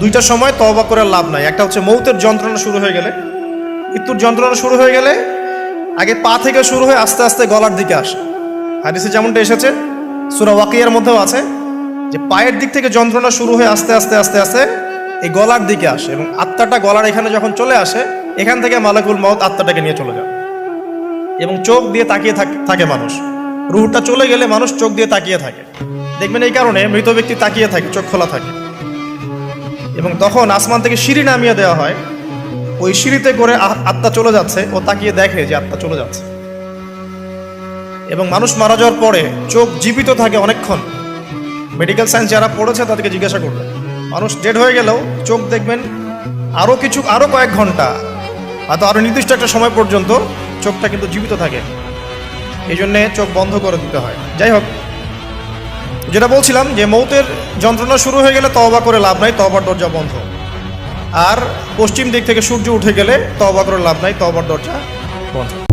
দুইটা সময় তওবা করে লাভ নাই। একটা হচ্ছে মৌতের যন্ত্রণা শুরু হয়ে গেলে, মৃত্যুর যন্ত্রণা শুরু হয়ে গেলে আগে পা থেকে শুরু হয়ে আস্তে আস্তে গলার দিকে আসে। হাদিসে যেমনটা এসেছে, সূরা ওয়াকিয়ার মধ্যেও আছে যে পায়ের দিক থেকে যন্ত্রণা শুরু হয়ে আস্তে আস্তে আস্তে আস্তে এই গলার দিকে আসে, এবং আত্মাটা গলার এখানে যখন চলে আসে, এখান থেকে মালাকুল মউত আত্মাটাকে নিয়ে চলে যায়। এবং চোখ দিয়ে তাকিয়ে থাকে মানুষ, রুহটা চলে গেলে মানুষ চোখ দিয়ে তাকিয়ে থাকে। দেখবেন এই কারণে মৃত ব্যক্তি তাকিয়ে থাকে, চোখ খোলা থাকে। এবং তখন আসমান থেকে সিঁড়ি নামিয়ে দেওয়া হয়, ওই সিঁড়িতে করে আত্মা চলে যাচ্ছে, ও তাকিয়ে দেখে যে আত্মা চলে যাচ্ছে। এবং মানুষ মারা যাওয়ার পরে চোখ জীবিত থাকে অনেকক্ষণ। মেডিকেল সায়েন্স যারা পড়েছে তাদেরকে জিজ্ঞাসা করবে, মানুষ ডেড হয়ে গেলেও চোখ দেখবেন আরো কয়েক ঘন্টা, হয়তো আরো নির্দিষ্ট একটা সময় পর্যন্ত চোখটা কিন্তু জীবিত থাকে। এই জন্যে চোখ বন্ধ করে দিতে হয়। যাই হোক, যেটা বলছিলাম যে মৌতের যন্ত্রণা শুরু হয়ে গেলে তওবা করে লাভ নাই, তওবার দরজা বন্ধ। আর পশ্চিম দিক থেকে সূর্য উঠে গেলে তওবা করে লাভ নাই, তওবার দরজা বন্ধ।